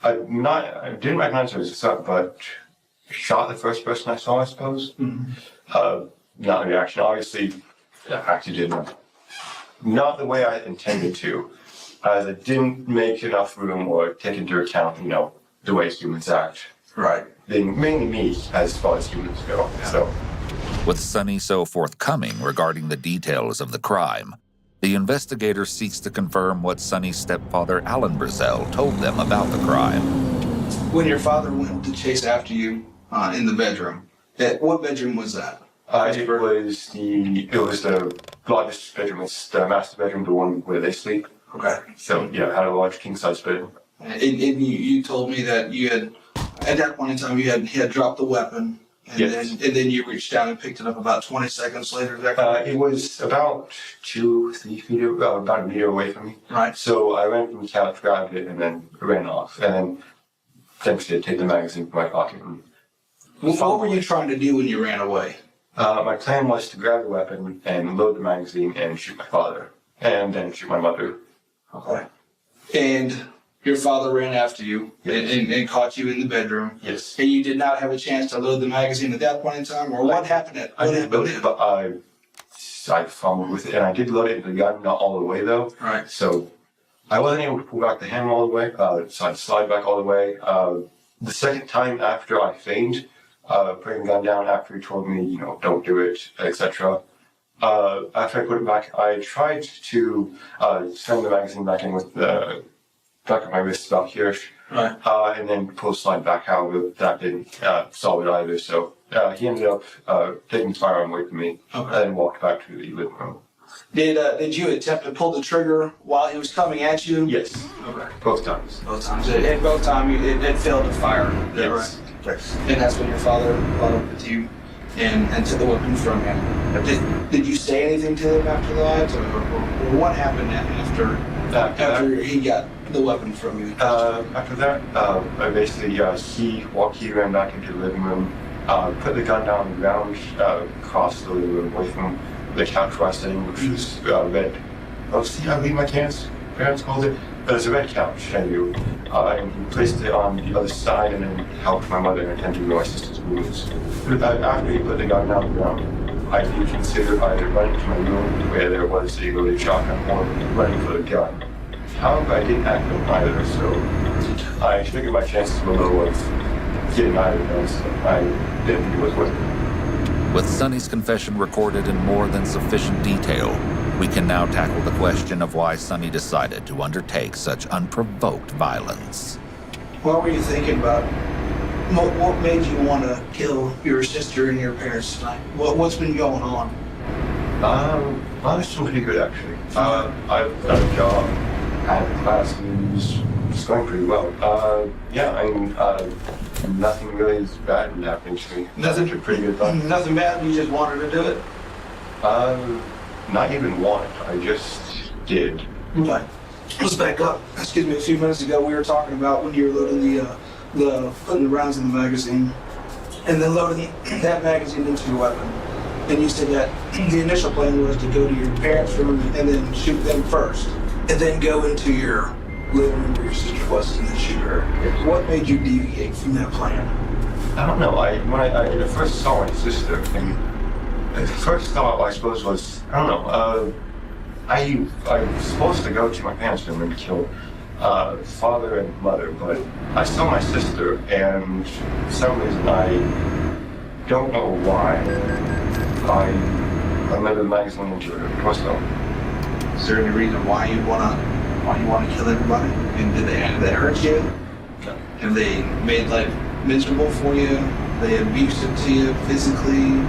I didn't recognize her as a son, but shot the first person I saw, I suppose. Not a reaction. Obviously, I actually didn't. Not the way I intended to. As I didn't make enough room or take into account, the way humans act. Right. Being mainly me as far as humans go. Yeah. So, with Sonny so forthcoming regarding the details of the crime, the investigator seeks to confirm what Sonny's stepfather, Alan Brazel, told them about the crime. When your father went to chase after you in the bedroom, what bedroom was that? It was the largest bedroom. It's the master bedroom, the one where they sleep. Okay. So, it had a large king-size bed. And you told me that you had, at that point in time, he had dropped the weapon. And, yes. then you reached down and picked it up about 20 seconds later. Is that correct? It was about 2-3 feet, about a meter away from me. Right. So I ran from the couch, grabbed it, and then ran off. And then eventually take the magazine from my pocket. What were you trying to do when you ran away? My plan was to grab the weapon and load the magazine and shoot my father. And then shoot my mother. Okay. And your father ran after you. Yes. and caught you in the bedroom. Yes. And you did not have a chance to load the magazine at that point in time? Or what happened? I did load it, but I fumbled with it. And I did load it into the gun, not all the way though. Right. So I wasn't able to pull back the hammer all the way. So I slide back all the way. The second time after I feigned, putting the gun down after he told me, don't do it, etc. After I put it back, I tried to send the magazine back in with the back of my wrist about here, right. And then pull the slide back out, but that didn't solve it either. So he ended up taking the firearm away from me, okay. And then walked back to the living room. Did you attempt to pull the trigger while he was coming at you? Yes. Okay. Both times. Both times. And both times it failed to fire. Yes. Right? Yes. And that's when your father caught up with you and took the weapon from him. Did you say anything to him after that, or what happened after he got the weapon from you? After that, I basically he ran back into the living room, put the gun down on the ground, across the living room away from the couch where I was sitting, which was red. Oh, see, I leave my parents called it. But it's a red couch, and he placed it on the other side and then helped my mother attend to my sister's wounds. After he put the gun down on the ground, I did consider either running to my room where there was a loaded shotgun or running for the gun. However, I didn't act on either, so I figured my chances were low of getting either done, so I didn't think it was worth it. With Sonny's confession recorded in more than sufficient detail, we can now tackle the question of why Sonny decided to undertake such unprovoked violence. What were you thinking about? What made you want to kill your sister and your parents tonight? What's been going on? It's pretty good, actually. I've got a job, had classes, it's going pretty well. Nothing really is bad happening to me. Nothing? Pretty good thought. Nothing bad, you just wanted to do it? Not even wanted, I just did. Okay. Let's back up. Excuse me, a few minutes ago we were talking about when you were loading putting the rounds in the magazine and then loading that magazine into your weapon. And you said that the initial plan was to go to your parents' room and then shoot them first. And then go into your living room where your sister was and then shoot her. What made you deviate from that plan? I don't know. When I first saw my sister, and the first thought, I suppose, was, I don't know, I was supposed to go to my parents' room and kill father and mother, but I saw my sister, and for some reason, I don't know why, I remember the magazine into her torso. Is there any reason why you want to kill everybody? And did they hurt you? No. Have they made life miserable for you? They abusive to you physically?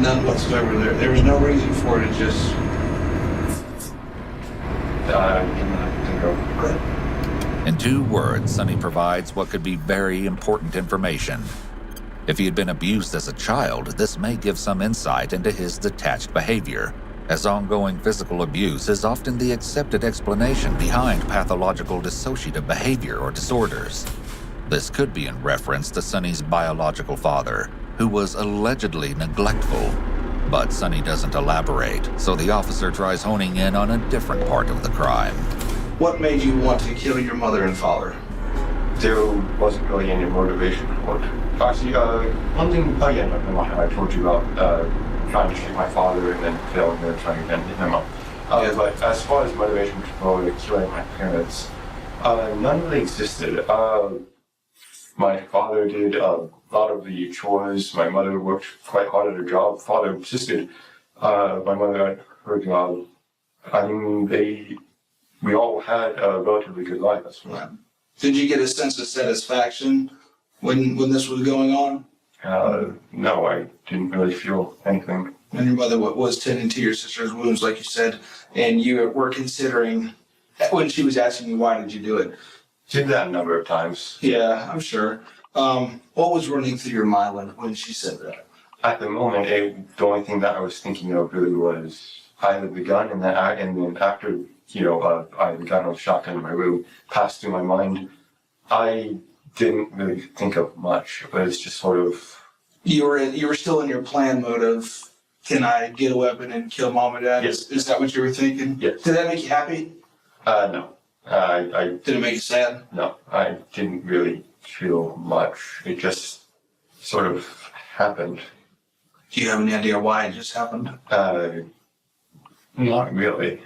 None whatsoever. There was no reason for it. It just. In 2 words, Sonny provides what could be very important information. If he had been abused as a child, this may give some insight into his detached behavior, as ongoing physical abuse is often the accepted explanation behind pathological dissociative behavior or disorders. This could be in reference to Sonny's biological father, who was allegedly neglectful. But Sonny doesn't elaborate, so the officer tries honing in on a different part of the crime. What made you want to kill your mother and father? There wasn't really any motivation for it. Actually, one thing, oh yeah, no, I told you about trying to shoot my father and then failing and trying to hit him up. But as far as motivation for killing my parents, none really existed. My father did a lot of the chores. My mother worked quite hard at her job. Father assisted. My mother at her job. I mean, we all had a relatively good life. That's right. Did you get a sense of satisfaction when this was going on? No, I didn't really feel anything. And your mother was tending to your sister's wounds, like you said, and you were considering, when she was asking you why did you do it? Did that a number of times. Yeah, I'm sure. What was running through your mind when she said that? At the moment, the only thing that I was thinking of really was either the gun, and then after the gun or the shotgun in my room passed through my mind, I didn't really think of much. But it's just sort of. You were still in your plan mode of, can I get a weapon and kill mom and dad? Yes. Is that what you were thinking? Yes. Did that make you happy? No. Did it make you sad? No, I didn't really feel much. It just sort of happened. Do you have any idea why it just happened? Not really.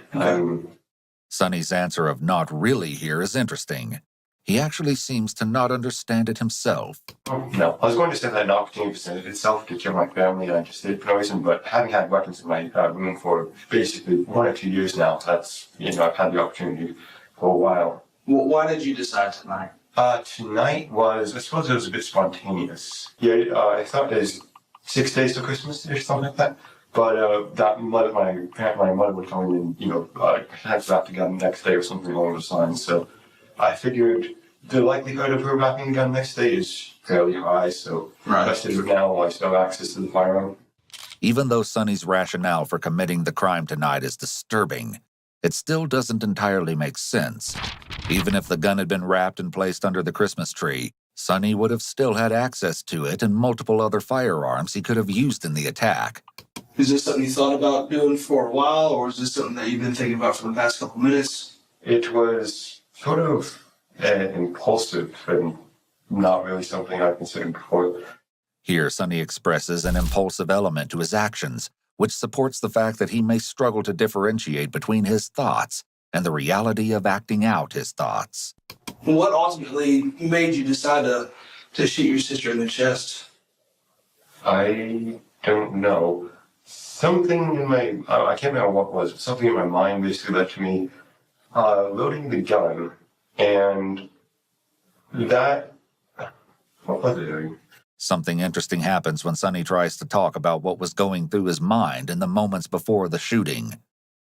Sonny's answer of not really here is interesting. He actually seems to not understand it himself. No, I was going to say that an opportunity presented itself to kill my family, and I just did it for no reason, but having had weapons in my room for basically 1 or 2 years now, that's, I've had the opportunity for a while. Well, why did you decide tonight? Tonight was, I suppose it was a bit spontaneous. Yeah, I thought there's 6 days to Christmas or something like that. But my mother would come in and, have wrap the gun the next day or something along those lines. So I figured the likelihood of her wrapping the gun the next day is fairly high. So best to do it now while I still have access to the firearm. Even though Sonny's rationale for committing the crime tonight is disturbing, it still doesn't entirely make sense. Even if the gun had been wrapped and placed under the Christmas tree, Sonny would have still had access to it and multiple other firearms he could have used in the attack. Is this something you thought about doing for a while, or is this something that you've been thinking about for the past couple minutes? It was sort of impulsive and not really something I've considered before. Here, Sonny expresses an impulsive element to his actions, which supports the fact that he may struggle to differentiate between his thoughts and the reality of acting out his thoughts. What ultimately made you decide to shoot your sister in the chest? I don't know. Something in my, I can't remember what it was, but something in my mind basically led to me loading the gun, and that, what was it? Something interesting happens when Sonny tries to talk about what was going through his mind in the moments before the shooting.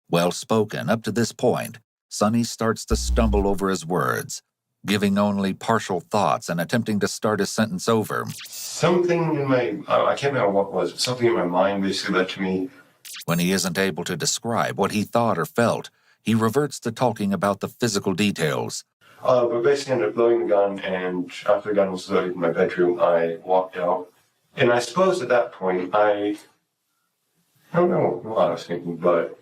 Well spoken up to this point, Sonny starts to stumble over his words, giving only partial thoughts and attempting to start his sentence over. Something in my, I can't remember what it was, but something in my mind basically led to me. When he isn't able to describe what he thought or felt, he reverts to talking about the physical details. But basically ended up loading the gun, and after the gun was loaded in my bedroom, I walked out. And I suppose at that point, I don't know what I was thinking, but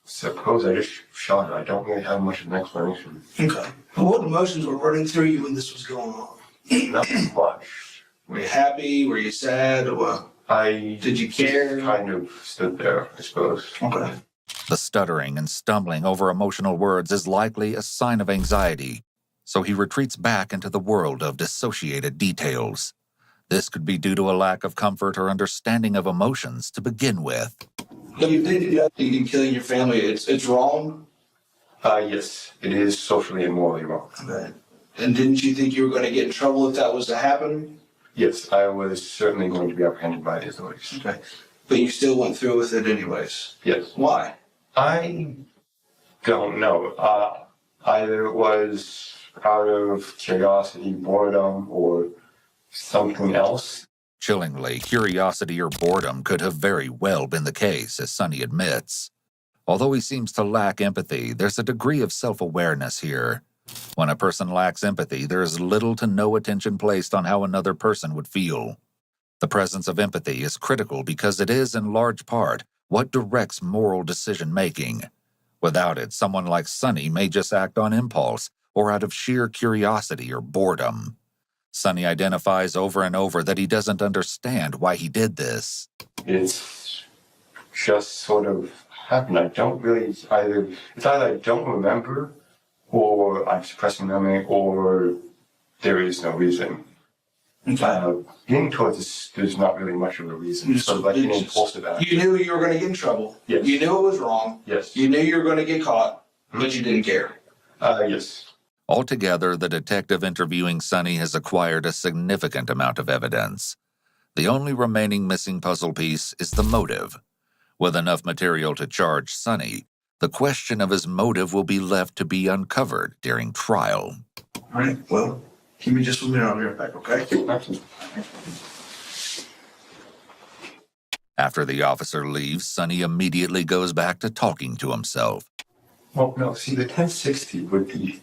suppose I just shot it. I don't really have much of an explanation. Okay. What emotions were running through you when this was going on? Not much. Were you happy? Were you sad? Or did you care? Just kind of stood there, I suppose. Okay. The stuttering and stumbling over emotional words is likely a sign of anxiety, so he retreats back into the world of dissociated details. This could be due to a lack of comfort or understanding of emotions to begin with. You think killing your family, it's wrong? Yes, it is socially and morally wrong. Okay. And didn't you think you were going to get in trouble if that was to happen? Yes, I was certainly going to be apprehended by the authorities. Okay. But you still went through with it anyways? Yes. Why? I don't know. Either it was out of curiosity, boredom, or something else. Chillingly, curiosity or boredom could have very well been the case, as Sonny admits. Although he seems to lack empathy, there's a degree of self-awareness here. When a person lacks empathy, there is little to no attention placed on how another person would feel. The presence of empathy is critical because it is, in large part, what directs moral decision-making. Without it, someone like Sonny may just act on impulse or out of sheer curiosity or boredom. Sonny identifies over and over that he doesn't understand why he did this. It's just sort of happened. I don't really it's either I don't remember, or I'm suppressing memory, or there is no reason. Getting towards this, there's not really much of a reason. So like an impulsive act. You knew you were going to get in trouble. Yes. You knew it was wrong. Yes. You knew you were going to get caught, but you didn't care. Yes. Altogether, the detective interviewing Sonny has acquired a significant amount of evidence. The only remaining missing puzzle piece is the motive. With enough material to charge Sonny, the question of his motive will be left to be uncovered during trial. All right, well, give me just a minute, I'll be right back, okay? After the officer leaves, Sonny immediately goes back to talking to himself. Well, no, see, the 1060 would be...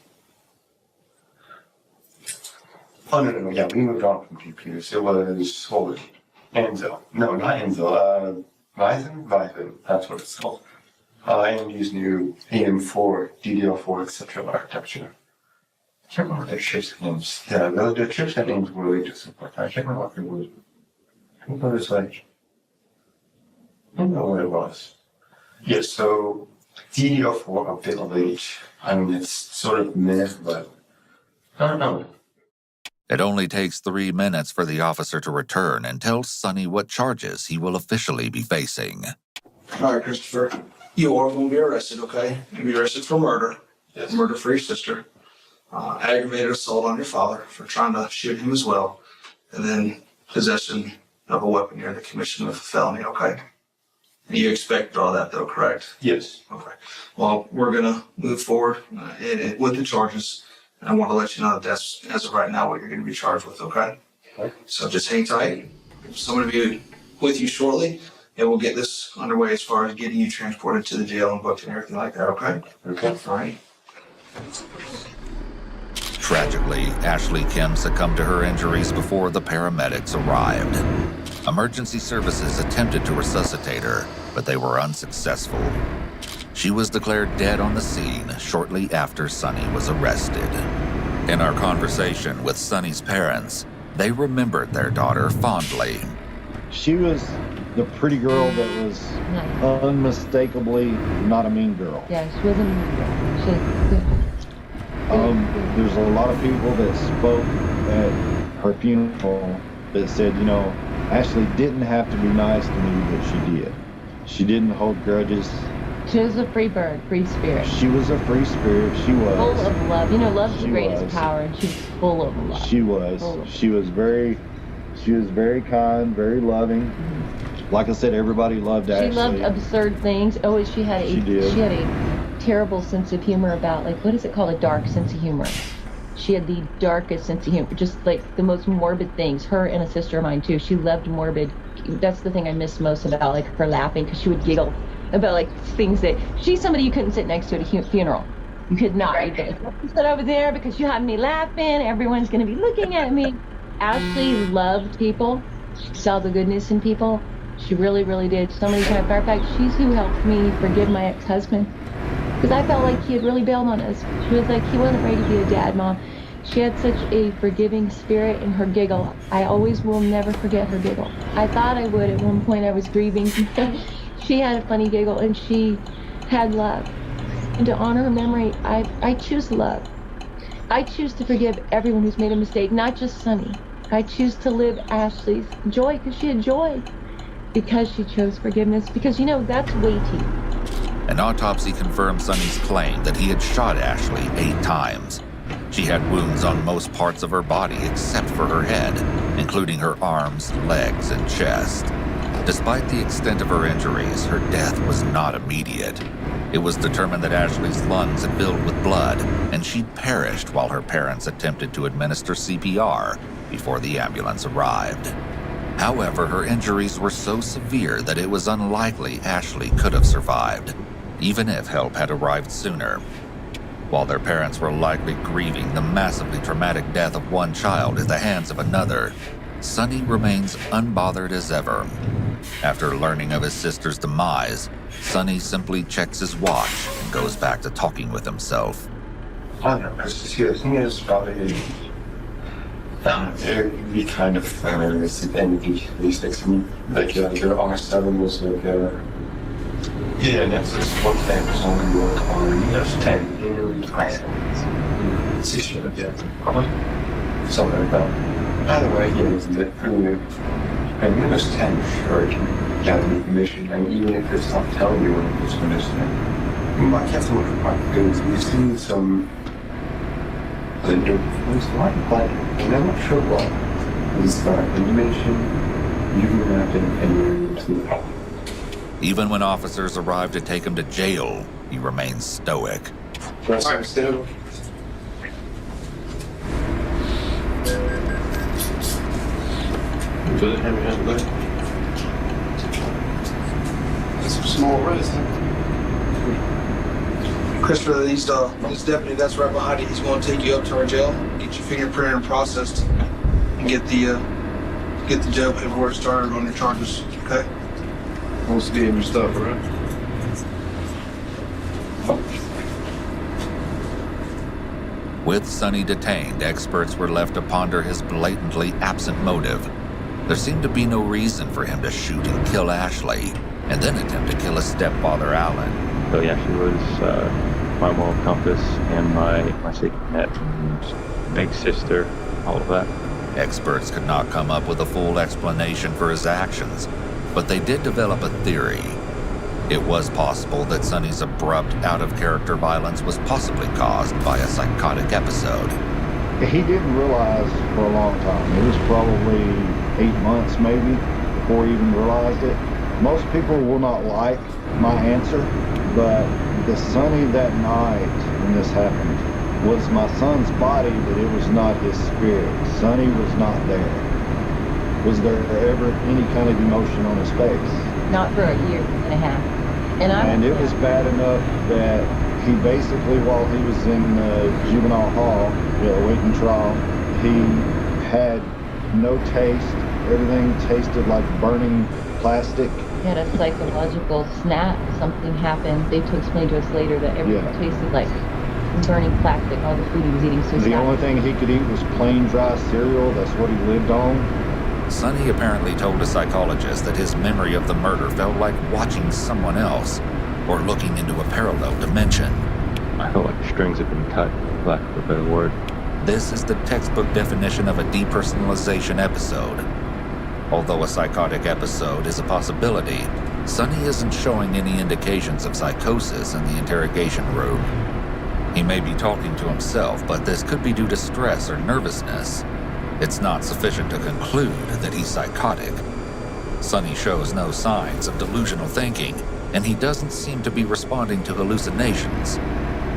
Oh, no, yeah, we moved on from GPUs. It was, what was it? Enzo. No, not Enzo, Ryzen, that's what it's called. AMD's new AM4, DDR4, etc. architecture. I can't remember their chipset names. Yeah, the chipset names were really just like, I can't remember what it was. I think it was like, I don't know what it was. Yeah, so DDR4 a bit late. I mean, it's sort of meh, but I don't know. It only takes 3 minutes for the officer to return and tell Sonny what charges he will officially be facing. All right, Christopher, you are going to be arrested, okay? You'll be arrested for murder, Yes. murder for your sister, aggravated assault on your father for trying to shoot him as well, and then possession of a weapon near the commission of a felony, okay? And you expected all that, though, correct? Yes. Okay. Well, we're going to move forward with the charges. And I want to let you know that that's, as of right now, what you're going to be charged with, okay? Okay. So just hang tight. Someone will be with you shortly, and we'll get this underway as far as getting you transported to the jail and booked and everything like that, okay? Okay. All right. Tragically, Ashley Kim succumbed to her injuries before the paramedics arrived. Emergency services attempted to resuscitate her, but they were unsuccessful. She was declared dead on the scene shortly after Sonny was arrested. In our conversation with Sonny's parents, they remembered their daughter fondly. She was the pretty girl that was Nice. unmistakably not a mean girl. Yeah, she wasn't a mean girl. She was good. There's a lot of people that spoke at her funeral that said, you know, Ashley didn't have to be nice to me, but she did. She didn't hold grudges. She was a free bird, free spirit. She was a free spirit. She was. Full of love. You know, love's the She greatest was. power, and she's full of love. She was. Full of- She was very kind, very loving. Like I said, everybody loved Ashley. She loved absurd things. Oh, she had She did. a terrible sense of humor about, like, what is it called? A dark sense of humor. She had the darkest sense of humor, just like the most morbid things. Her and a sister of mine too. She loved morbid. That's the thing I miss most about, like, her laughing, because she would giggle about, like, things that she's somebody you couldn't sit next to at a funeral. You could not. You could sit over there because you have me laughing. Everyone's going to be looking at me. Ashley loved people. She saw the goodness in people. She really, really did. So many times. Matter of fact, she's who helped me forgive my ex-husband, because I felt like he had really bailed on us. She was like, he wasn't ready to be a dad, Mom. She had such a forgiving spirit, and her giggle, I always will never forget her giggle. I thought I would at one point. I was grieving. She had a funny giggle, and she had love. And to honor her memory, I choose love. I choose to forgive everyone who's made a mistake, not just Sonny. I choose to live Ashley's joy, because she had joy, because she chose forgiveness, because, you know, that's weighty. An autopsy confirmed Sonny's claim that he had shot Ashley 8 times. She had wounds on most parts of her body except for her head, including her arms, legs, and chest. Despite the extent of her injuries, her death was not immediate. It was determined that Ashley's lungs had filled with blood, and she'd perished while her parents attempted to administer CPR before the ambulance arrived. However, her injuries were so severe that it was unlikely Ashley could have survived, even if help had arrived sooner. While their parents were likely grieving the massively traumatic death of one child at the hands of another, Sonny remains unbothered as ever. After learning of his sister's demise, Sonny simply checks his watch and goes back to talking with himself. I don't know. See, the thing is, probably it would be kind of hilarious if any of these things. I mean, like your R7 was like, yeah, Netflix one thing was only work on Windows 10 in plans. 6 years, yeah, probably something like that. Either way, yeah, it's the and Windows 10 sure can get a mission, and even if it's not telling you when it's Windows 10. I can't look at my things. We've seen some. The was like, but I'm not sure what is animation. You can imagine anywhere. Even when officers arrive to take him to jail, he remains stoic. Alright, so. Good, heavy hand, good. That's some small risk, huh? Christopher, this deputy that's right behind you, he's going to take you up to our jail, get your fingerprinted and processed, and get the jail paperwork started on your charges, okay? Wants to be in your stuff, right? With Sonny detained, experts were left to ponder his blatantly absent motive. There seemed to be no reason for him to shoot and kill Ashley, and then attempt to kill his stepfather, Alan. So yeah, she was my moral compass and my safety net, and big sister, all of that. Experts could not come up with a full explanation for his actions, but they did develop a theory. It was possible that Sonny's abrupt, out-of-character violence was possibly caused by a psychotic episode. He didn't realize for a long time. It was probably 8 months maybe before he even realized it. Most people will not like my answer, but the Sonny that night when this happened was my son's body, but it was not his spirit. Sonny was not there. Was there ever any kind of emotion on his face? Not for a year and a half. And it was bad enough that he basically, while he was in juvenile hall, awaiting trial, he had no taste. Everything tasted like burning plastic. He had a psychological snap. Something happened. They to explain to us later that everything tasted like burning plastic. All the food he was eating. So the only thing he could eat was plain dry cereal. That's what he lived on. Sonny apparently told a psychologist that his memory of the murder felt like watching someone else, or looking into a parallel dimension. I felt like the strings had been cut, for lack of a better word. This is the textbook definition of a depersonalization episode. Although a psychotic episode is a possibility, Sonny isn't showing any indications of psychosis in the interrogation room. He may be talking to himself, but this could be due to stress or nervousness. It's not sufficient to conclude that he's psychotic. Sonny shows no signs of delusional thinking, and he doesn't seem to be responding to hallucinations.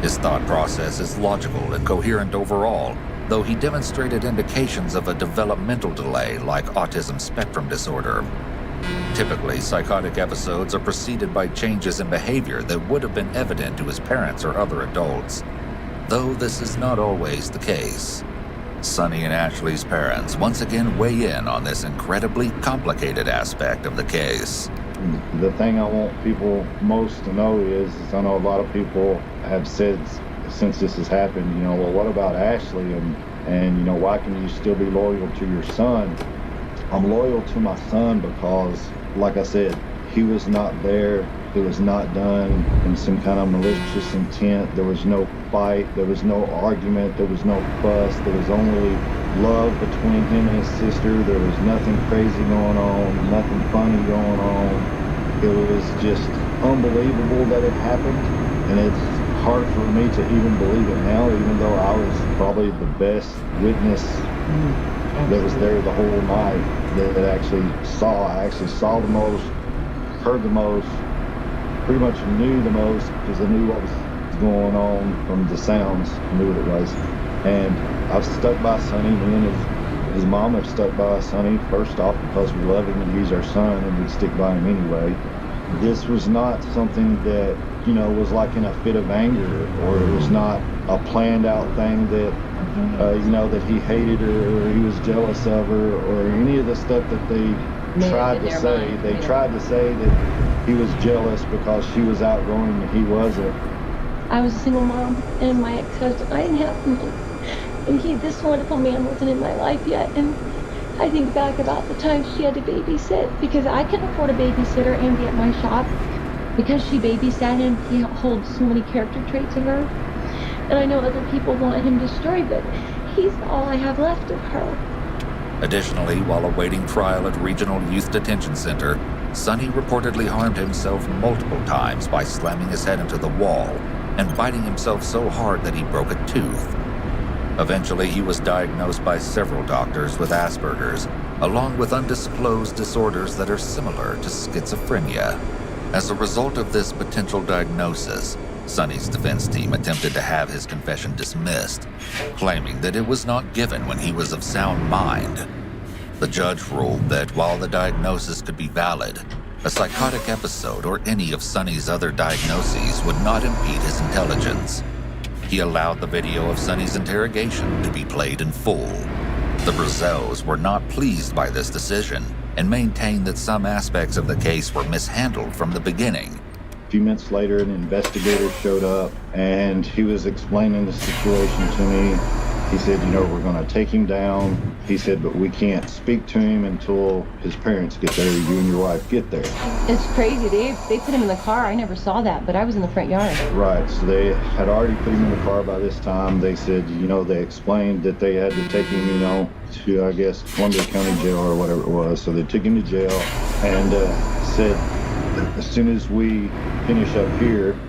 His thought process is logical and coherent overall, though he demonstrated indications of a developmental delay like autism spectrum disorder. Typically, psychotic episodes are preceded by changes in behavior that would have been evident to his parents or other adults, though this is not always the case. Sonny and Ashley's parents once again weigh in on this incredibly complicated aspect of the case. The thing I want people most to know is I know a lot of people have said since this has happened, well, what about Ashley? And why can you still be loyal to your son? I'm loyal to my son because, like I said, he was not there. It was not done in some kind of malicious intent. There was no fight. There was no argument. There was no fuss. There was only love between him and his sister. There was nothing crazy going on, nothing funny going on. It was just unbelievable that it happened. And it's hard for me to even believe it now, even though I was probably the best witness that was there the whole night that actually saw. I actually saw the most, heard the most, pretty much knew the most because I knew what was going on from the sounds. I knew what it was. And I've stuck by Sonny. Me and his mom have stuck by Sonny, first off because we love him and he's our son and we'd stick by him anyway. This was not something that, was like in a fit of anger, or it was not a planned out thing that, that he hated her or he was jealous of her or any of the stuff that they tried to say. They tried to say that he was jealous because she was outgoing and he wasn't. I was a single mom, and my ex-husband, I didn't have money. And this wonderful man wasn't in my life yet. And I think back about the time she had to babysit, because I couldn't afford a babysitter and be at my shop, because she babysat him. He holds so many character traits of her. And I know other people want him destroyed, but he's all I have left of her. Additionally, while awaiting trial at Regional Youth Detention Center, Sonny reportedly harmed himself multiple times by slamming his head into the wall and biting himself so hard that he broke a tooth. Eventually, he was diagnosed by several doctors with Asperger's, along with undisclosed disorders that are similar to schizophrenia. As a result of this potential diagnosis, Sonny's defense team attempted to have his confession dismissed, claiming that it was not given when he was of sound mind. The judge ruled that while the diagnosis could be valid, a psychotic episode or any of Sonny's other diagnoses would not impede his intelligence. He allowed the video of Sonny's interrogation to be played in full. The Brazels were not pleased by this decision and maintained that some aspects of the case were mishandled from the beginning. A few minutes later, an investigator showed up, and he was explaining the situation to me. He said, we're going to take him down. He said, but we can't speak to him until his parents get there, you and your wife get there. It's crazy. They put him in the car. I never saw that, but I was in the front yard. Right, so they had already put him in the car by this time. They said, they explained that they had to take him, to, I guess, Columbia County Jail or whatever it was. So they took him to jail and said, as soon as we finish up here,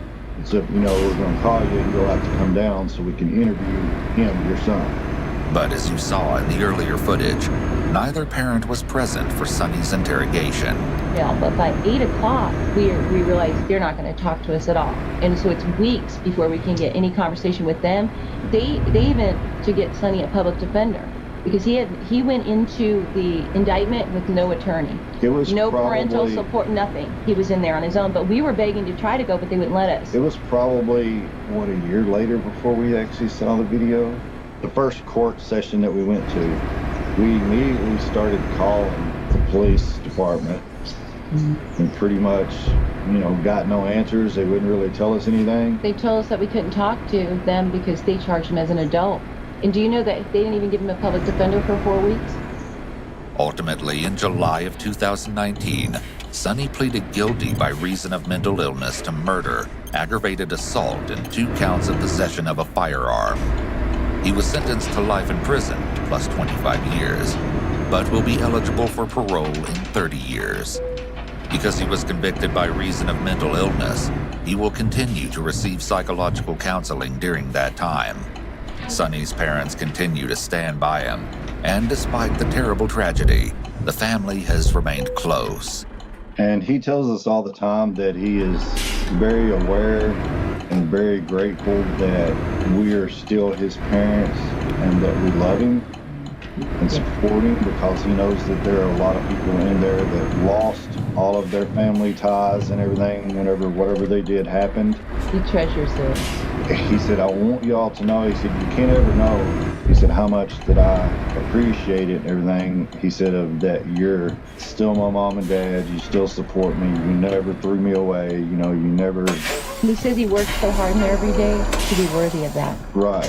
we're going to call you and you'll have to come down so we can interview him, your son. But as you saw in the earlier footage, neither parent was present for Sonny's interrogation. Yeah, but by 8 o'clock, we realized they're not going to talk to us at all. And so it's weeks before we can get any conversation with them. They even to get Sonny a public defender, because he went into the indictment with no attorney. It was no parental support, nothing. He was in there on his own, but we were begging to try to go, but they wouldn't let us. It was probably, a year later before we actually saw the video. The first court session that we went to, we immediately started calling the police department and pretty much, got no answers. They wouldn't really tell us anything. They told us that we couldn't talk to them because they charged him as an adult. And do you know that they didn't even give him a public defender for 4 weeks? Ultimately, in July of 2019, Sonny pleaded guilty by reason of mental illness to murder, aggravated assault, and 2 counts of possession of a firearm. He was sentenced to life in prison, plus 25 years, but will be eligible for parole in 30 years. Because he was convicted by reason of mental illness, he will continue to receive psychological counseling during that time. Sonny's parents continue to stand by him, and despite the terrible tragedy, the family has remained close. And he tells us all the time that he is very aware and very grateful that we are still his parents and that we love him and support him, because he knows that there are a lot of people in there that lost all of their family ties and everything whenever whatever they did happened. He treasures it. He said, I want y'all to know, he said, you can't ever know, he said, how much that I appreciate it and everything. He said, that you're still my mom and dad, you still support me, you never threw me away, you never... He says he works so hard in there every day to be worthy of that. Right.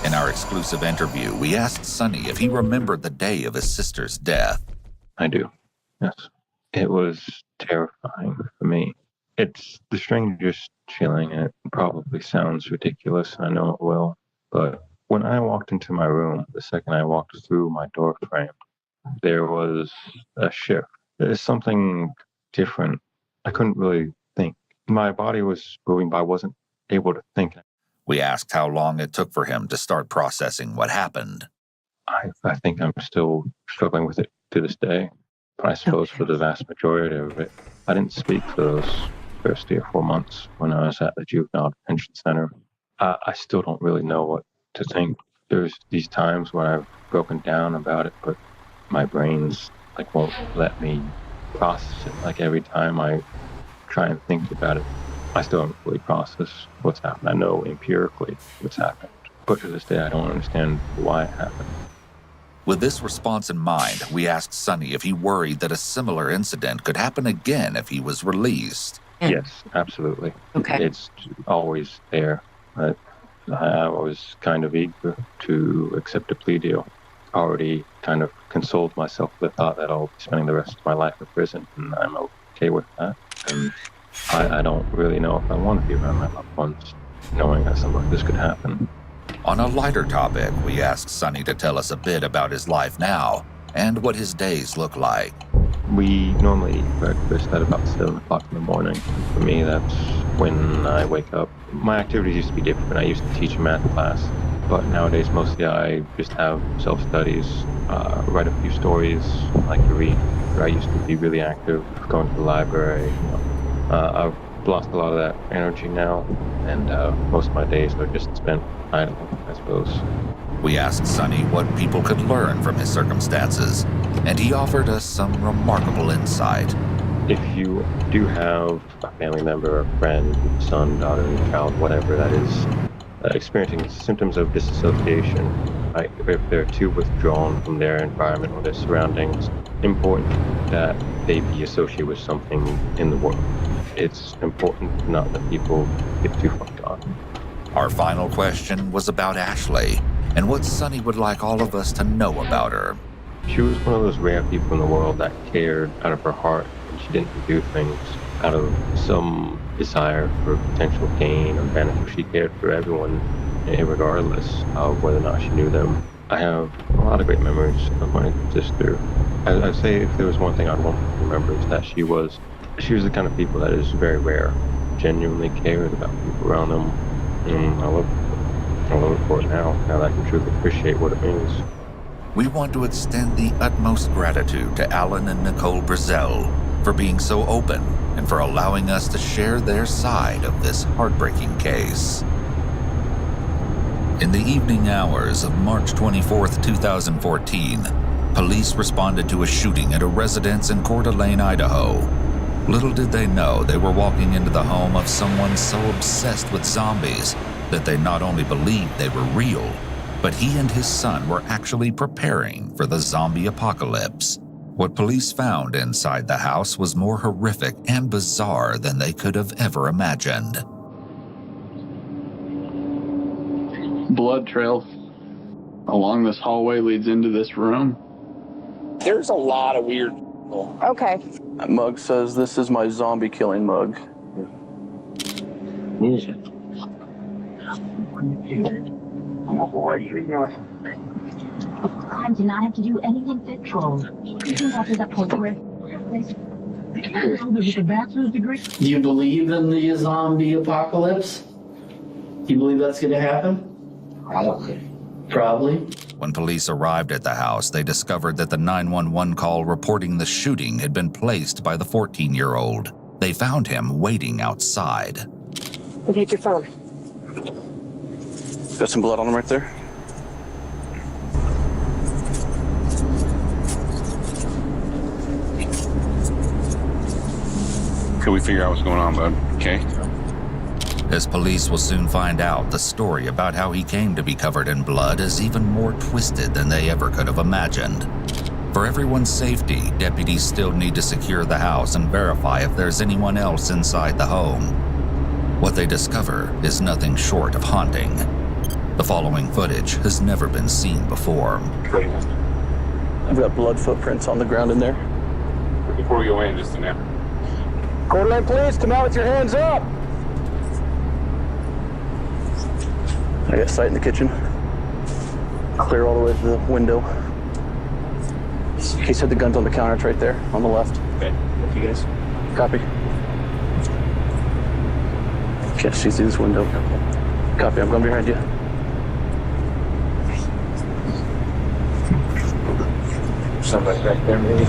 In our exclusive interview, we asked Sonny if he remembered the day of his sister's death. I do, yes. It was terrifying for me. It's the strangest feeling, and it probably sounds ridiculous, I know it will, but when I walked into my room, the second I walked through my door frame, there was a shift. There's something different. I couldn't really think. My body was moving, but I wasn't able to think. We asked how long it took for him to start processing what happened. I think I'm still struggling with it to this day, but I suppose for the vast majority of it, I didn't speak for those first 3 or 4 months when I was at the juvenile detention center. I still don't really know what to think. There's these times when I've broken down about it, but my brain's won't let me process it. Every time I try and think about it, I still haven't fully processed what's happened. I know empirically what's happened, but to this day I don't understand why it happened. With this response in mind, we asked Sonny if he worried that a similar incident could happen again if he was released. Yes, absolutely. Okay. It's always there. I was kind of eager to accept a plea deal. Already kind of consoled myself with the thought that I'll be spending the rest of my life in prison, and I'm okay with that. And I don't really know if I want to be around my loved ones, knowing that something like this could happen. On a lighter topic, we asked Sonny to tell us a bit about his life now and what his days look like. We normally eat breakfast at about 7 o'clock in the morning. For me, that's when I wake up. My activities used to be different. I used to teach a math class, but nowadays mostly I just have self-studies, write a few stories, I like to read. I used to be really active, going to the library. I've lost a lot of that energy now, and most of my days are just spent idling, I suppose. We asked Sonny what people could learn from his circumstances, and he offered us some remarkable insight. If you do have a family member, a friend, son, daughter, child, whatever that is, experiencing symptoms of disassociation, if they're too withdrawn from their environment or their surroundings, important that they be associated with something in the world. It's important to not let people get too fucked on. Our final question was about Ashley and what Sonny would like all of us to know about her. She was one of those rare people in the world that cared out of her heart. She didn't do things out of some desire for potential gain or benefit. She cared for everyone, regardless of whether or not she knew them. I have a lot of great memories of my sister. I'd say if there was one thing I'd want to remember is that she was the kind of people that is very rare, genuinely cared about people around them. And I love it for it now that I can truly appreciate what it means. We want to extend the utmost gratitude to Alan and Nicole Brazel for being so open and for allowing us to share their side of this heartbreaking case. In the evening hours of March 24th, 2014, police responded to a shooting at a residence in Coeur d'Alene, Idaho. Little did they know they were walking into the home of someone so obsessed with zombies that they not only believed they were real, but he and his son were actually preparing for the zombie apocalypse. What police found inside the house was more horrific and bizarre than they could have ever imagined. Blood trail along this hallway leads into this room. There's a lot of weird. Okay. That mug says this is my zombie killing mug. I did not have to do anything sexual. You got to the point where with a bachelor's degree. Do you believe in the zombie apocalypse? Do you believe that's going to happen? Probably. When police arrived at the house, they discovered that the 911 call reporting the shooting had been placed by the 14-year-old. They found him waiting outside. Take your phone. Got some blood on him right there. Can we figure out what's going on, bud? Okay. As police will soon find out, the story about how he came to be covered in blood is even more twisted than they ever could have imagined. For everyone's safety, deputies still need to secure the house and verify if there's anyone else inside the home. What they discover is nothing short of haunting. The following footage has never been seen before. I've got blood footprints on the ground in there. Before we go in, just a minute. Coeur d'Alene police, come out with your hands up! I got sight in the kitchen. Clear all the way to the window. He said the gun's on the counter. It's right there on the left. Okay. With you guys. Copy. Can't see through this window. Copy. I'm going behind you. Somebody back there, maybe?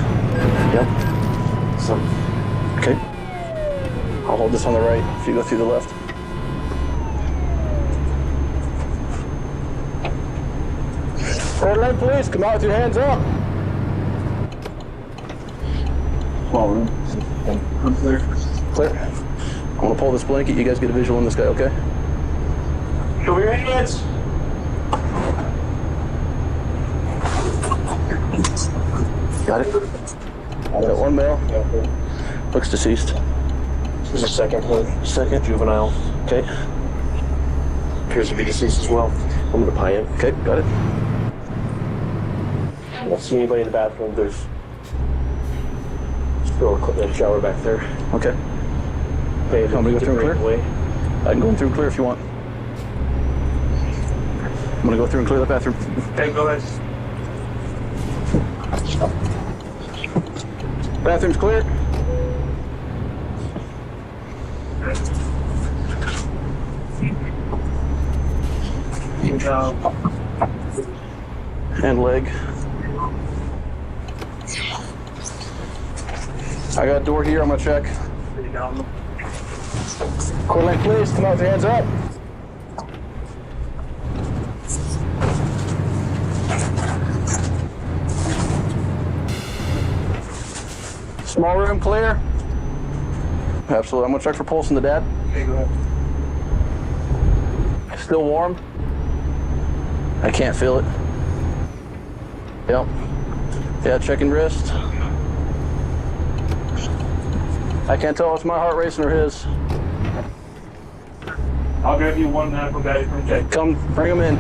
Yep. Some. Okay. I'll hold this on the right if you go through the left. Coeur d'Alene police, come out with your hands up! Small room. I'm clear. Clear. I'm gonna pull this blanket. You guys get a visual on this guy, okay? Show me your hands. Got it? Got one male. Looks deceased. This is second one. Second, juvenile. Okay. Appears to be deceased as well. I'm gonna pie in. Okay, got it. I don't see anybody in the bathroom. There's still a shower back there. Okay. Okay, I'm gonna go through and clear. Away. I can go through and clear if you want. I'm gonna go through and clear the bathroom. Okay, go ahead. Bathroom's clear. And leg. I got a door here, I'm gonna check. Quarter length, please. Come on with your hands up. Small room clear? Absolutely. I'm gonna check for pulse in the dad. Okay, go ahead. Still warm? I can't feel it. Yep. Yeah, checking wrist. I can't tell if it's my heart racing or his. I'll grab you one medical guy from check. Come, bring him in.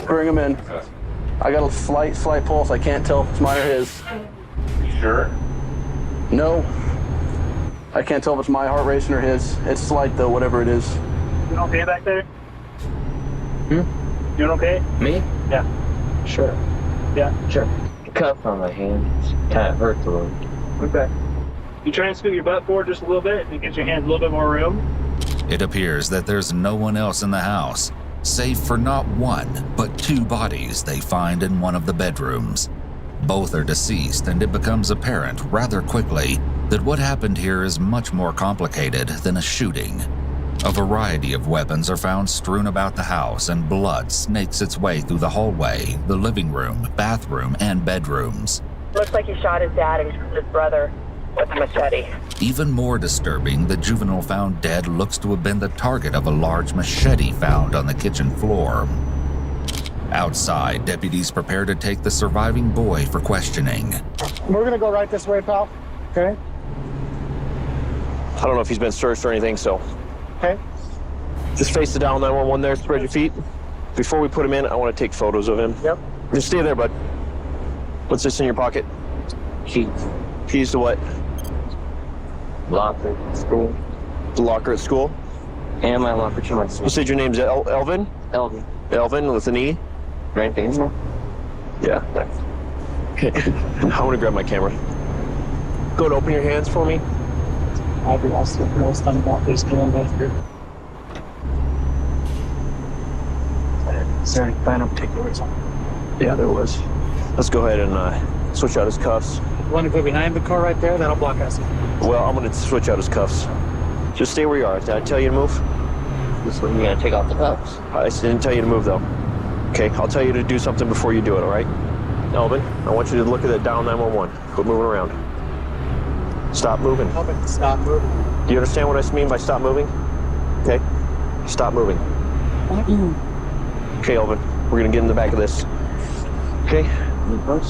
Bring him in. I got a slight pulse. I can't tell if it's mine or his. You sure? No. I can't tell if it's my heart racing or his. It's slight though, whatever it is. You okay back there? You doing okay? Me? Yeah. Sure. Yeah. Sure. The cuff on my hand kind of hurts a little. Okay. You try and scoot your butt forward just a little bit and get your hands a little bit more room. It appears that there's no one else in the house, save for not one, but two bodies they find in one of the bedrooms. Both are deceased, and it becomes apparent rather quickly that what happened here is much more complicated than a shooting. A variety of weapons are found strewn about the house, and blood snakes its way through the hallway, the living room, bathroom, and bedrooms. Looks like he shot his dad and his brother with a machete. Even more disturbing, the juvenile found dead looks to have been the target of a large machete found on the kitchen floor. Outside, deputies prepare to take the surviving boy for questioning. We're gonna go right this way, pal. Okay? I don't know if he's been searched or anything, so. Okay. Just face the dial 911 there, spread your feet. Before we put him in, I want to take photos of him. Yep. Just stay there, bud. What's this in your pocket? Keys. Keys to what? Locker at school. The locker at school? And my locker to my school. You said your name's Elvin? Elvin. Elvin with an E? Right there. Yeah. Okay. I want to grab my camera. Go and open your hands for me. I'll be lost the most time about this going after. Is there any final particulars on it? Yeah, there was. Let's go ahead and switch out his cuffs. You want to go behind the car right there? That'll block us. Well, I'm going to switch out his cuffs. Just stay where you are. Did I tell you to move? This one, you gotta take off the cuffs. I didn't tell you to move, though. Okay, I'll tell you to do something before you do it, all right? Elvin, I want you to look at that dial 911. Quit moving around. Stop moving. Elvin, stop moving. Do you understand what I mean by stop moving? Okay? Stop moving. Okay, Elvin, we're gonna get in the back of this. Okay?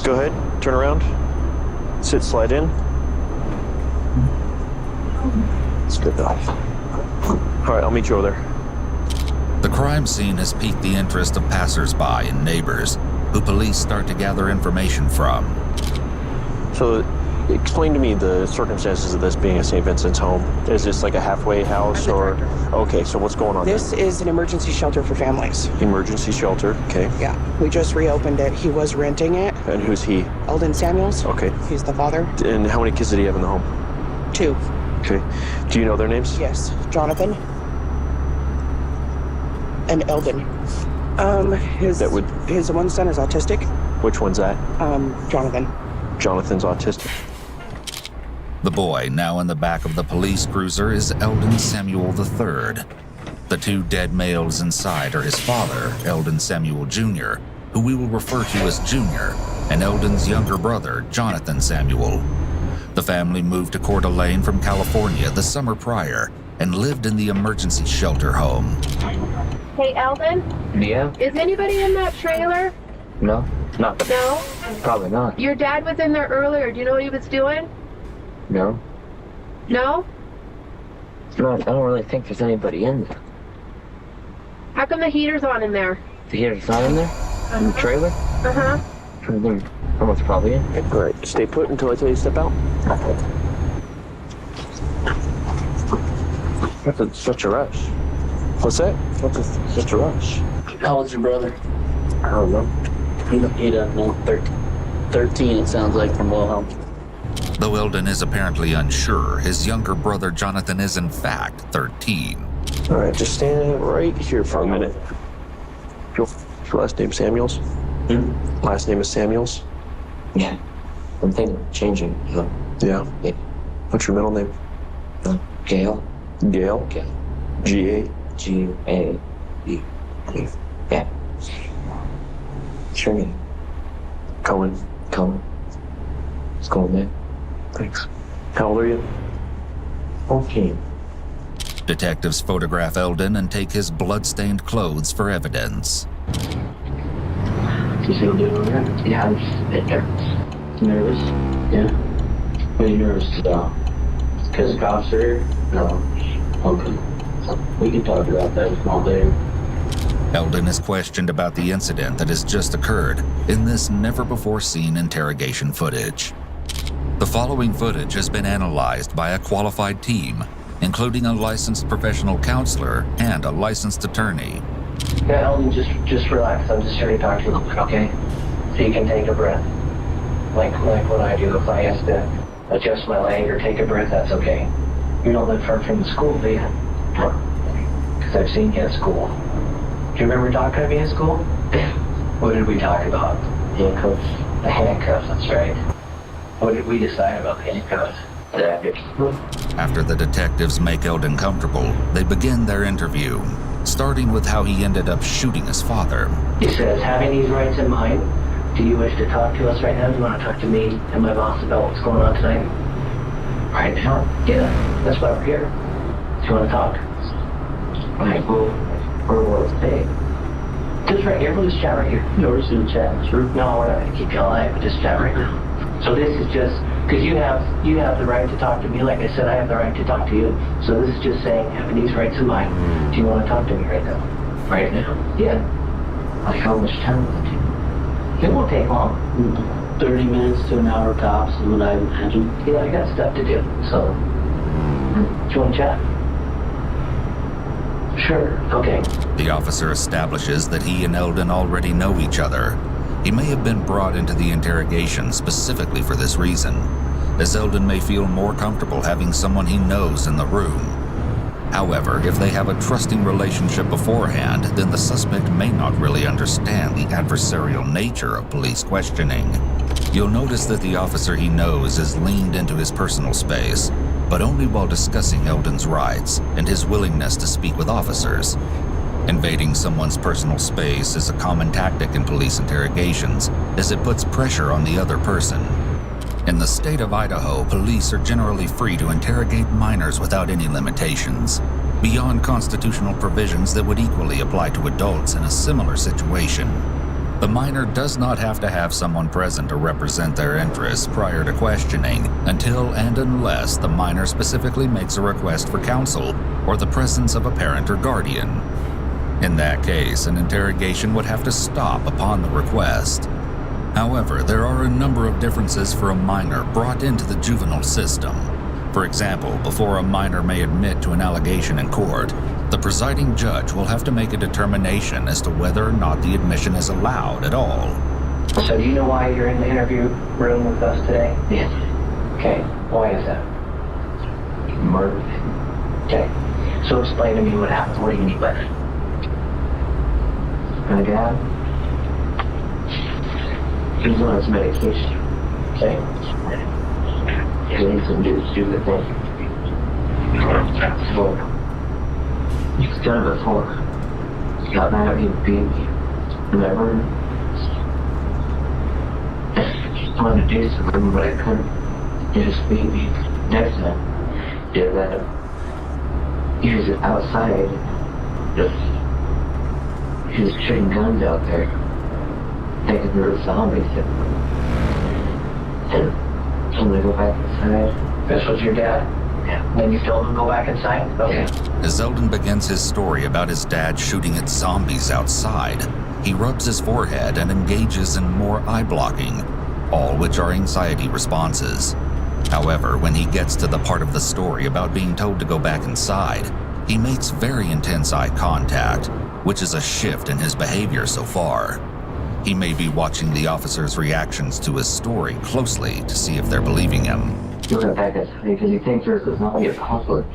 Go ahead, turn around. Sit, slide in. It's good, though. All right, I'll meet you over there. The crime scene has piqued the interest of passersby and neighbors, who police start to gather information from. So, explain to me the circumstances of this being a St. Vincent's home. Is this like a halfway house or? Okay, so what's going on? This is an emergency shelter for families. Emergency shelter, okay. Yeah, we just reopened it. He was renting it. And who's he? Eldon Samuels. Okay. He's the father. And how many kids did he have in the home? 2. Okay. Do you know their names? Yes, Jonathan and Eldon. His one son is autistic. Which one's that? Jonathan. Jonathan's autistic. The boy, now in the back of the police cruiser, is Eldon Samuel III. The 2 dead males inside are his father, Eldon Samuel Jr., who we will refer to as Junior, and Eldon's younger brother, Jonathan Samuel. The family moved to Coeur d'Alene from California the summer prior and lived in the emergency shelter home. Hey, Eldon? Yeah? Is anybody in that trailer? No? Not. No? Probably not. Your dad was in there earlier. Do you know what he was doing? No? No? No, I don't really think there's anybody in there. How come the heater's on in there? The heater's not in there? In the trailer? Uh-huh. Someone's probably in. All right, stay put until I tell you to step out. What's such a rush? What's that? What's such a rush? How old's your brother? I don't know. He doesn't know. 13, it sounds like, from Wilhelm. Though Eldon is apparently unsure, his younger brother Jonathan is in fact 13. All right, just stand right here for a minute. Your last name Samuels? Last name is Samuels? Yeah. I'm thinking of changing. Yeah. What's your middle name? Gail. Gail? Gail. G-A? G-A-E. Yeah. Sure name. Cohen. Cohen. It's cool, man. Thanks. How old are you? 14. Detectives photograph Eldon and take his blood-stained clothes for evidence. You still doing that? Yeah, I'm just a bit nervous. Nervous? Yeah. What are you nervous about? Because the cops are here? No. Okay. We can talk about that all day. Eldon is questioned about the incident that has just occurred in this never-before-seen interrogation footage. The following footage has been analyzed by a qualified team, including a licensed professional counselor and a licensed attorney. Yeah, Eldon, just relax. I'm just here to talk to you a little bit, okay? So you can take a breath. Like what I do. If I have to adjust my leg or take a breath, that's okay. You don't live far from the school, do you? Because I've seen you at school. Do you remember talking to me at school? What did we talk about? Handcuffs. The handcuffs, that's right. What did we decide about the handcuffs? After the detectives make Eldon comfortable, they begin their interview, starting with how he ended up shooting his father. He says, having these rights in mind, do you wish to talk to us right now? Do you want to talk to me and my boss about what's going on tonight? Right now? Yeah, that's why we're here. Do you want to talk? Alright, well, where will it stay? Just right here, we'll just chat right here. No, we're just gonna chat. Sure. No, we're not gonna keep you all night, we'll just chat right now. So this is just, because you have the right to talk to me. Like I said, I have the right to talk to you. So this is just saying, having these rights in mind, do you want to talk to me right now? Right now? Yeah. Like how much time will it take? It won't take long. 30 minutes to an hour tops is what I imagine. Yeah, I got stuff to do, so do you want to chat? Sure, okay. The officer establishes that he and Eldon already know each other. He may have been brought into the interrogation specifically for this reason, as Eldon may feel more comfortable having someone he knows in the room. However, if they have a trusting relationship beforehand, then the suspect may not really understand the adversarial nature of police questioning. You'll notice that the officer he knows is leaned into his personal space, but only while discussing Eldon's rights and his willingness to speak with officers. Invading someone's personal space is a common tactic in police interrogations, as it puts pressure on the other person. In the state of Idaho, police are generally free to interrogate minors without any limitations, beyond constitutional provisions that would equally apply to adults in a similar situation. The minor does not have to have someone present to represent their interests prior to questioning, until and unless the minor specifically makes a request for counsel or the presence of a parent or guardian. In that case, an interrogation would have to stop upon the request. However, there are a number of differences for a minor brought into the juvenile system. For example, before a minor may admit to an allegation in court, the presiding judge will have to make a determination as to whether or not the admission is allowed at all. So do you know why you're in the interview room with us today? Yes. Okay, why is that? Murder. Okay, so explain to me what happened. What do you mean by that? My dad, he was on his medication. Okay? He needs to do stupid thing. Smoke. He's done it before. He got mad at me and beat me. Remember? I wanted to do something, but I couldn't. He just beat me. Next time, did that. He was outside. He was shooting guns out there, thinking there were zombies. And when I go back inside, this was your dad? Yeah. Then you told him to go back inside? Okay. As Eldon begins his story about his dad shooting at zombies outside, he rubs his forehead and engages in more eye blocking, all which are anxiety responses. However, when he gets to the part of the story about being told to go back inside, he makes very intense eye contact, which is a shift in his behavior so far. He may be watching the officer's reactions to his story closely to see if they're believing him. He went back inside because he thinks there's a zombie apocalypse.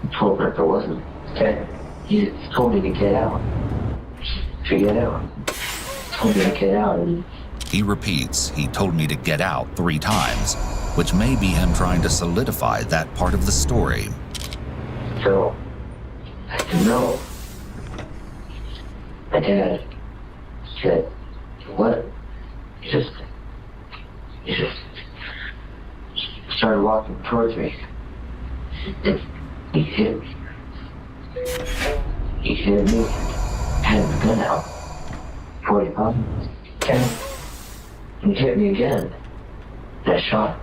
He told her there wasn't. Okay. He told me to get out. To get out. He told me to get out. He repeats, he told me to get out 3 times, which may be him trying to solidify that part of the story. So, I didn't know. My dad said, what? He just started walking towards me. And he hit me. He hit me. Had the gun out. 45. Okay. He hit me again. That shot.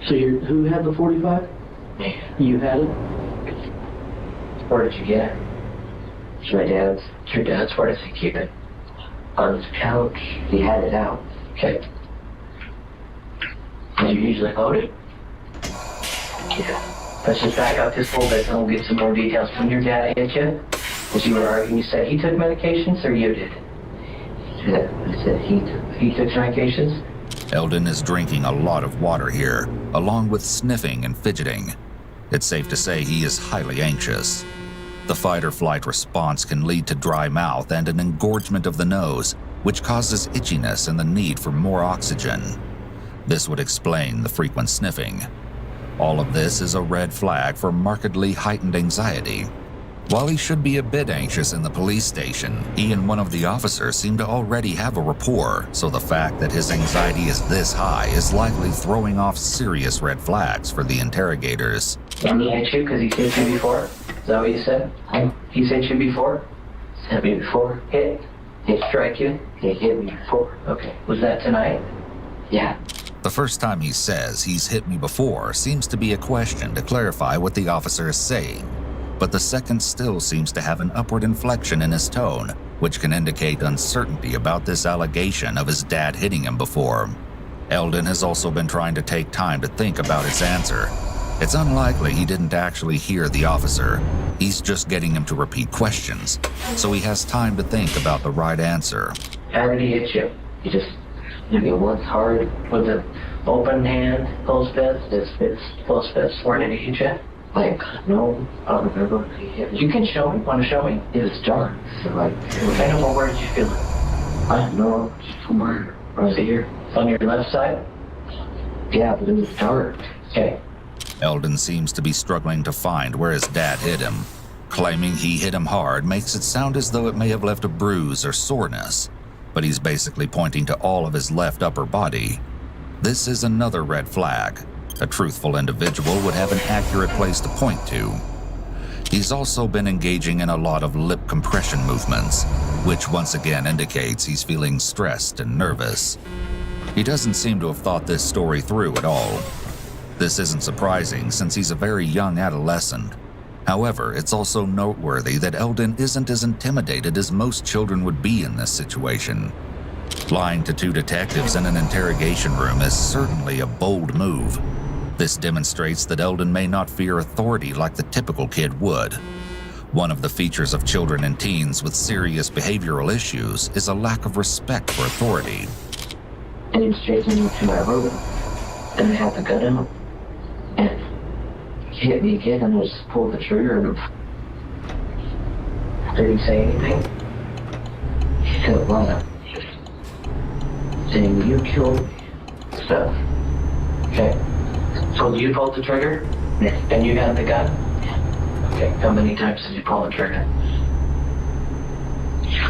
So who had the 45? Me. You had it? Where did you get it? It's my dad's. It's your dad's. Where does he keep it? On his couch. He had it out. Okay. Did you usually load it? Yeah. Let's just back up just a little bit and we'll get some more details from your dad, hit you? As you were arguing, you said he took medications or you did? Yeah, I said he took medications. Eldon is drinking a lot of water here, along with sniffing and fidgeting. It's safe to say he is highly anxious. The fight or flight response can lead to dry mouth and an engorgement of the nose, which causes itchiness and the need for more oxygen. This would explain the frequent sniffing. All of this is a red flag for markedly heightened anxiety. While he should be a bit anxious in the police station, he and one of the officers seem to already have a rapport, so the fact that his anxiety is this high is likely throwing off serious red flags for the interrogators. And he hit you because he's hit you before? Is that what you said? He's hit you before? Hit me before? Hit? He strike you? He hit me before. Okay. Was that tonight? Yeah. The first time he says he's hit me before seems to be a question to clarify what the officer is saying. But the second still seems to have an upward inflection in his tone, which can indicate uncertainty about this allegation of his dad hitting him before. Eldon has also been trying to take time to think about his answer. It's unlikely he didn't actually hear the officer. He's just getting him to repeat questions, so he has time to think about the right answer. How did he hit you? He just hit me once hard with an open hand, closed fist, closed fist. Where did he hit you? Like, no, I don't remember. You can show me. Want to show me? It was dark. So like, I don't know, where did you feel it? I don't know. Somewhere. Was it here? On your left side? Yeah, but it was dark. Okay. Eldon seems to be struggling to find where his dad hit him. Claiming he hit him hard makes it sound as though it may have left a bruise or soreness, but he's basically pointing to all of his left upper body. This is another red flag. A truthful individual would have an accurate place to point to. He's also been engaging in a lot of lip compression movements, which once again indicates he's feeling stressed and nervous. He doesn't seem to have thought this story through at all. This isn't surprising since he's a very young adolescent. However, it's also noteworthy that Eldon isn't as intimidated as most children would be in this situation. Lying to 2 detectives in an interrogation room is certainly a bold move. This demonstrates that Eldon may not fear authority like the typical kid would. One of the features of children and teens with serious behavioral issues is a lack of respect for authority. And he was chasing me to my room, and I had the gun out, and he hit me again, and I just pulled the trigger, and didn't say anything. He said a lot. Saying, you killed me, stuff. Okay. So you pulled the trigger? And you had the gun? Okay. How many times did you pull the trigger?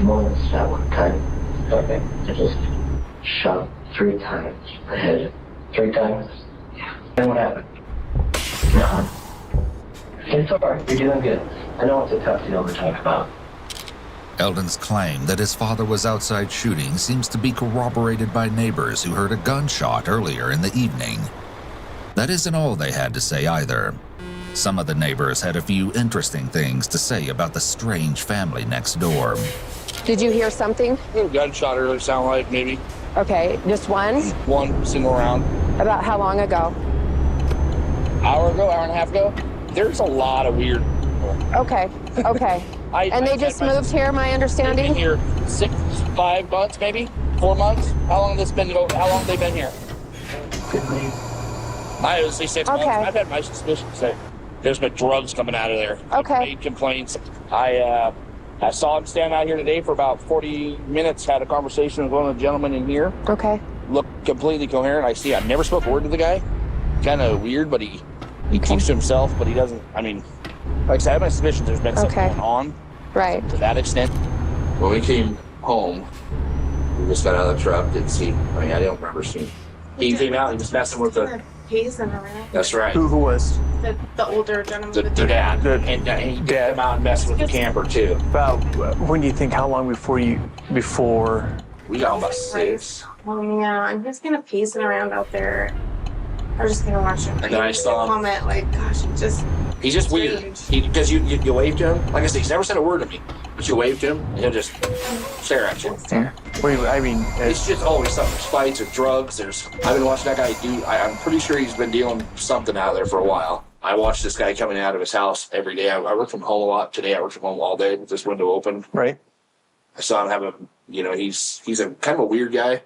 Once, that one time. Okay. I just shot 3 times. I hit 3 times? Yeah. And what happened? Nothing. It's alright. You're doing good. I know it's a tough deal to talk about. Eldon's claim that his father was outside shooting seems to be corroborated by neighbors who heard a gunshot earlier in the evening. That isn't all they had to say either. Some of the neighbors had a few interesting things to say about the strange family next door. Did you hear something? A gunshot earlier, sound like, maybe. Okay, just one? One single round. About how long ago? Hour ago, hour and a half ago. There's a lot of weird people. Okay. And they just moved here, my understanding? They've been here 5 months, maybe 4 months. How long has this been? How long have they been here? I would say 6 months. I've had my suspicions that there's been drugs coming out of there. Okay. Made complaints. I saw him stand out here today for about 40 minutes. Had a conversation with one of the gentlemen in here. Okay. Looked completely coherent. I never spoke a word to the guy. Kind of weird, but he keeps to himself. But he doesn't. I mean, like I said, I have my suspicions there's been something going on. Right. To that extent. When we came home, we just got out of the truck. Didn't see. I mean, I don't remember seeing. He came out. He was messing with the. Pacing around. That's right. Who was? The older gentleman. The dad. And he came out and messed with the camper too. About when do you think? How long before we got home about 6. Yeah, I'm just gonna pacing around out there. I'm just gonna watch him. And then I saw him. Comment like, gosh, he's just weird. Because you waved to him. Like I said, he's never said a word to me. But you wave to him, and he'll just stare at you. I mean, it's just always something. There's fights or drugs. I've been watching that guy do. I'm pretty sure he's been dealing something out there for a while. I watched this guy coming out of his house every day. I work from home a lot. Today I work from home all day with this window open. Right. I saw him have he's a kind of a weird guy.